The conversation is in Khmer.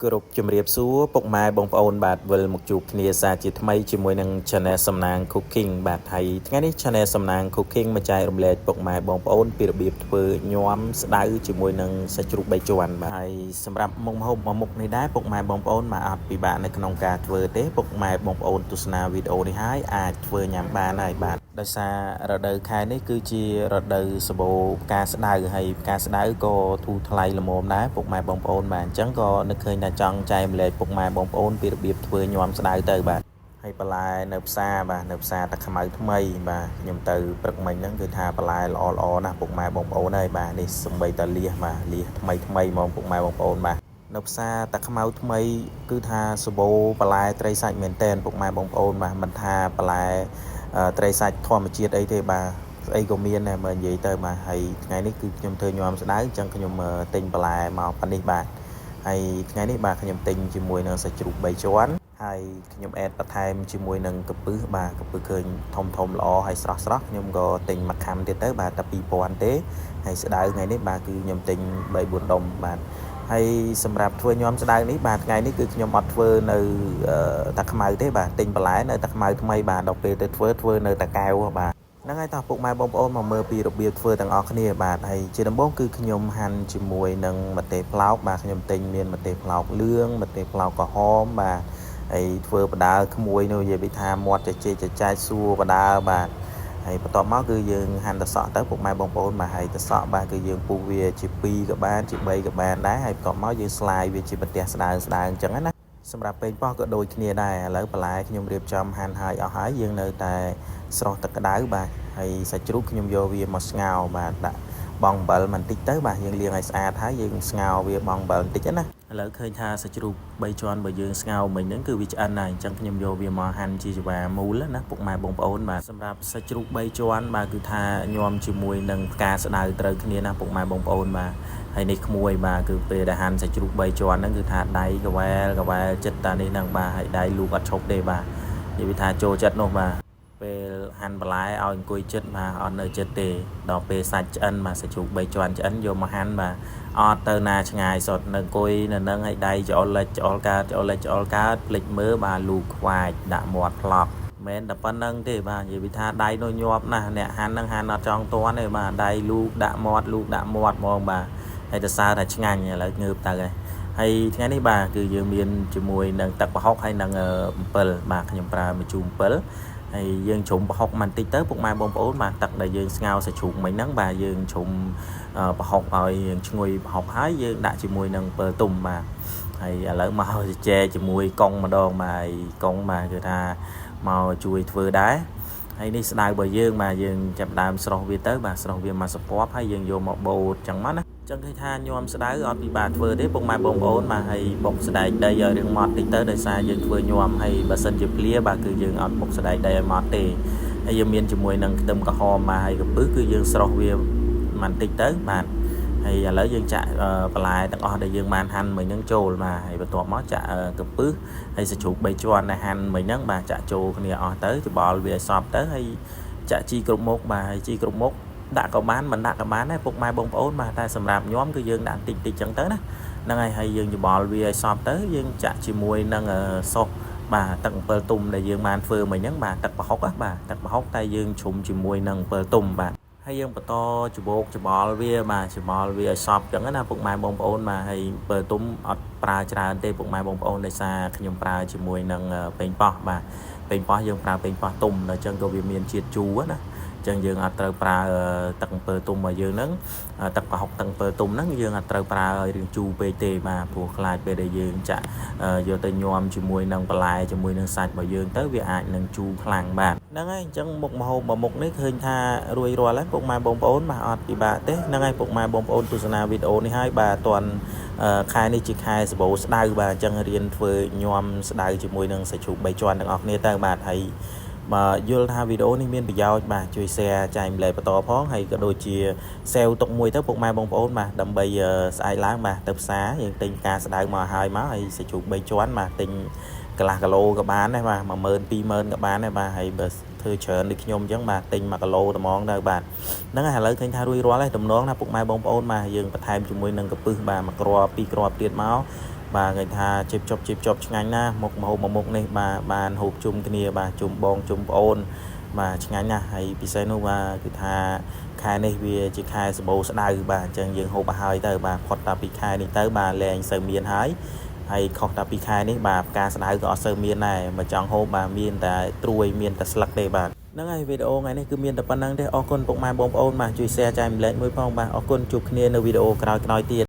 គ្រប់ជំរាបសួរពុកម៉ែបងប្អូនបាទវិលមកជួបគ្នាសាជាថ្មីជាមួយនឹង Channel សំណាង Cooking បាទហើយថ្ងៃនេះ Channel សំណាង Cooking មកចែករំលែកពុកម៉ែបងប្អូនពីរបៀបធ្វើញាំស្ដៅជាមួយនឹងសាច់ជ្រូកបីជាន់បាទហើយសម្រាប់មុខម្ហូបមួយមុខនេះដែរពុកម៉ែបងប្អូនមកអត់ពិបាកនៅក្នុងការធ្វើទេពុកម៉ែបងប្អូនទស្សនាវីដេអូនេះហើយអាចធ្វើញ៉ាំបានហើយបាទដោយសាររដូវខែនេះគឺជារដូវសម្បូរផ្កាស្ដៅហើយផ្កាស្ដៅក៏ធូរថ្លៃល្មមដែរពុកម៉ែបងប្អូនបាទអញ្ចឹងក៏នឹកឃើញថាចង់ចែករំលែកពុកម៉ែបងប្អូនពីរបៀបធ្វើញាំស្ដៅទៅបាទហើយបន្លែនៅផ្សារបាទនៅផ្សារតាខ្មៅថ្មីបាទខ្ញុំទៅព្រឹកមិញហ្នឹងគឺថាបន្លែល្អណាស់ពុកម៉ែបងប្អូនហើយបាទនេះសំបីតាលៀសបាទលៀសថ្មីហ្មងពុកម៉ែបងប្អូនបាទនៅផ្សារតាខ្មៅថ្មីគឺថាសម្បូរបន្លែត្រីសាច់មែនតែនពុកម៉ែបងប្អូនបាទមិនថាបន្លែត្រីសាច់ធម្មជាតិអីទេបាទស្អីក៏មានដែរមើលនិយាយទៅបាទហើយថ្ងៃនេះគឺខ្ញុំធ្វើញាំស្ដៅអញ្ចឹងខ្ញុំទិញបន្លែមកប៉ានេះបាទហើយថ្ងៃនេះបាទខ្ញុំទិញជាមួយនឹងសាច់ជ្រូក3ជាន់ហើយខ្ញុំអេតបន្ថែមជាមួយនឹងកាពឹសបាទកាពឹសឃើញធំល្អហើយស្រស់ខ្ញុំក៏ទិញមួយខាំទៀតទៅបាទតែ2000ទេហើយស្ដៅថ្ងៃនេះបាទគឺខ្ញុំទិញ3-4ដុំបាទហើយសម្រាប់ធ្វើញាំស្ដៅនេះបាទថ្ងៃនេះគឺខ្ញុំអត់ធ្វើនៅតាខ្មៅទេបាទទិញបន្លែនៅតាខ្មៅថ្មីបាទដល់ពេលទៅធ្វើនៅតាកែវបាទហ្នឹងហើយតោះពុកម៉ែបងប្អូនមកមើលពីរបៀបធ្វើទាំងអស់គ្នាបាទហើយជាដំបូងគឺខ្ញុំហាន់ជាមួយនឹងម្ទេសប្លោកបាទខ្ញុំទិញមានម្ទេសប្លោកលឿងម្ទេសប្លោកក្រហមបាទហើយធ្វើបដាក្មួយនោះនិយាយពីថាមាត់ចែកសួរបដាបាទហើយបន្ទាប់មកគឺយើងហាន់តសក់ទៅពុកម៉ែបងប្អូនបាទហើយតសក់បាទគឺយើងពុះវាជា2ក៏បានជា3ក៏បានដែរហើយបន្ទាប់មកយើងស្លាយវាជាបន្ទះស្ដើងអញ្ចឹងណាសម្រាប់ប៉េងប៉ោះក៏ដូចគ្នាដែរឥឡូវបន្លែខ្ញុំរៀបចំហាន់ហើយអស់ហើយយើងនៅតែស្រោះទឹកក្តៅបាទហើយសាច់ជ្រូកខ្ញុំយកវាមកស្ងោរបាទដាក់បង់អំបិលបន្តិចទៅបាទយើងលាងឲ្យស្អាតហើយយើងស្ងោរវាបង់អំបិលបន្តិចណាឥឡូវឃើញថាសាច់ជ្រូក3ជាន់បើយើងស្ងោរមិញហ្នឹងគឺវាឆ្អិនហើយអញ្ចឹងខ្ញុំយកវាមកហាន់ជាច្បាមូលណាពុកម៉ែបងប្អូនបាទសម្រាប់សាច់ជ្រូក3ជាន់បាទគឺថាញាំជាមួយនឹងផ្កាស្ដៅត្រូវគ្នាណាពុកម៉ែបងប្អូនបាទហើយនេះក្មួយបាទគឺពេលដែលហាន់សាច់ជ្រូក3ជាន់ហ្នឹងគឺថាដៃកវែលចិត្តតានេះហ្នឹងបាទហើយដៃលូកអត់ឈប់ទេបាទនិយាយថាចូលចិត្តនោះបាទពេលហាន់បន្លែឲ្យអង្គុយចិត្តបាទអត់នៅចិត្តទេដល់ពេលសាច់ឆ្អិនបាទសាច់ជ្រូក3ជាន់ឆ្អិនយកមកហាន់បាទអត់ទៅណាឆ្ងាយសុទ្ធនៅអង្គុយនៅនឹងឲ្យដៃច្អល់លិចច្អល់កើតភ្លេចមើលបាទលូកខ្វាចដាក់មាត់ផ្លប់មែនតែប៉ុណ្្នឹងទេបាទនិយាយពីថាដៃនោះញាប់ណាស់អ្នកហាន់ហ្នឹងហាន់អត់ចង់តន់ទេបាទដៃលូកដាក់មាត់ហ្មងបាទហើយទៅសើថាឆ្ងាញ់ឥឡូវងើបទៅហើយថ្ងៃនេះបាទគឺយើងមានជាមួយនឹងទឹកប្រហុកហើយនឹងអំពិលបាទខ្ញុំប្រើម្ជូរអំពិលហើយយើងជ្រុំប្រហុកបន្តិចទៅពុកម៉ែបងប្អូនបាទទឹកដែលយើងស្ងោរសាច់ជ្រូកមិញហ្នឹងបាទយើងជ្រុំប្រហុកឲ្យយើងឈ្ងុយប្រហុកហើយយើងដាក់ជាមួយនឹងអំពិលទុំបាទហើយឥឡូវមកជែជាមួយកុងម្ដងបាទកុងបាទគឺថាមកជួយធ្វើដែរហើយនេះស្ដៅរបស់យើងបាទយើងចាប់ដើមស្រោះវាទៅបាទស្រោះវាមកសពប់ហើយយើងយកមកបូតចឹងមកណាចឹងគឺថាញាំស្ដៅអត់ពិបាកធ្វើទេពុកម៉ែបងប្អូនបាទហើយបុកស្ដែកដីឲ្យរៀងម៉ត់តិចទៅដោយសារយើងធ្វើញាំហើយបើសិនជាភ្លាបាទគឺយើងអត់បុកស្ដែកដីឲ្យម៉ត់ទេហើយយើងមានជាមួយនឹងខ្ទឹមក្រហមបាទហើយកាពឹសគឺយើងស្រោះវាបន្តិចទៅបាទហើយឥឡូវយើងចាក់បន្លែទាំងអស់ដែលយើងបានហាន់មិញហ្នឹងចូលបាទហើយបន្ទាប់មកចាក់កាពឹសហើយសាច់ជ្រូក3ជាន់ដែលហាន់មិញហ្នឹងបាទចាក់ចូលគ្នាអស់ទៅច្បល់វាឲ្យសព្វទៅហើយចាក់ជីគ្រប់មុខបាទហើយជីគ្រប់មុខដាក់ក៏បានមិនដាក់ក៏បានដែរពុកម៉ែបងប្អូនបាទតែសម្រាប់ញាំគឺយើងដាក់តិចចឹងទៅណាហ្នឹងហើយយើងច្បល់វាឲ្យសព្វទៅយើងចាក់ជាមួយនឹងសុសបាទទឹកអំពិលទុំដែលយើងបានធ្វើមិញហ្នឹងបាទទឹកប្រហុកបាទទឹកប្រហុកតែយើងជ្រុំជាមួយនឹងអំពិលទុំបាទហើយយើងបន្តច្បល់វាបាទច្បល់វាឲ្យសព្វចឹងណាពុកម៉ែបងប្អូនបាទហើយអំពិលទុំអត់ប្រើច្រើនទេពុកម៉ែបងប្អូនដោយសារខ្ញុំប្រើជាមួយនឹងប៉េងប៉ោះបាទប៉េងប៉ោះយើងប្រើប៉េងប៉ោះទុំដល់ចឹងក៏វាមានជាតិជូរណាចឹងយើងអត់ត្រូវប្រើទឹកអំពិលទុំរបស់យើងហ្នឹងទឹកប្រហុកទឹកអំពិលទុំហ្នឹងយើងអត់ត្រូវប្រើឲ្យរឿងជូរពេកទេបាទព្រោះខ្លាចពេលដែលយើងចាក់យកទៅញាំជាមួយនឹងបន្លែជាមួយនឹងសាច់របស់យើងទៅវាអាចនឹងជូរខ្លាំងបាទហ្នឹងហើយអញ្ចឹងមុខម្ហូបមួយមុខនេះឃើញថារួចរាល់ហើយពុកម៉ែបងប្អូនបាទអត់ពិបាកទេហ្នឹងហើយពុកម៉ែបងប្អូនទស្សនាវីដេអូនេះហើយបាទអត់ទាន់ខែនេះជាខែសម្បូរស្ដៅបាទអញ្ចឹងរៀនធ្វើញាំស្ដៅជាមួយនឹងសាច់ជ្រូក3ជាន់ទាំងអស់គ្នាទៅបាទហើយបើយល់ថាវីដេអូនេះមានប្រយោជន៍បាទជួយ share ចែកម្លែកបន្តផងហើយក៏ដូចជា sale ទុកមួយទៅពុកម៉ែបងប្អូនបាទដើម្បីស្អែកឡើងបាទទៅផ្សារយើងទិញការស្ដៅមកហើយសាច់ជ្រូក3ជាន់បាទទិញកន្លះគីឡូក៏បានដែរបាទ10000 20000ក៏បានដែរបាទហើយបើធ្វើច្រើនដូចខ្ញុំអញ្ចឹងបាទទិញ1គីឡូត្មងទៅបាទហ្នឹងហើយឥឡូវឃើញថារួចរាល់ហើយតំណងណាពុកម៉ែបងប្អូនបាទយើងបន្ថែមជាមួយនឹងកាពឹសបាទ1គ្រាប់2គ្រាប់ទៀតមក bà người ta chụp chụp ngay na một này bà bàn hộp chung cái nia bà chung bong chung ôn mà ngay na hay bị say nó bà người ta khai này vì chỉ khai bầu sẽ đau bà chẳng dừng hộp bà hai tới bà phật ta bị khai đi tới bà lên sờ miên hái hay không ta bị khai này bà ca sẽ đau gõ sờ miên này mà chọn hộp bà miên ta trôi miên ta slug đây bà nó ngay video ngày này cứ miên tập năng đấy ở con bụng mai bông ôn mà chui xe chạy lên mới phong bà ở con chụp kiaនៅ video ក្រោយទៀត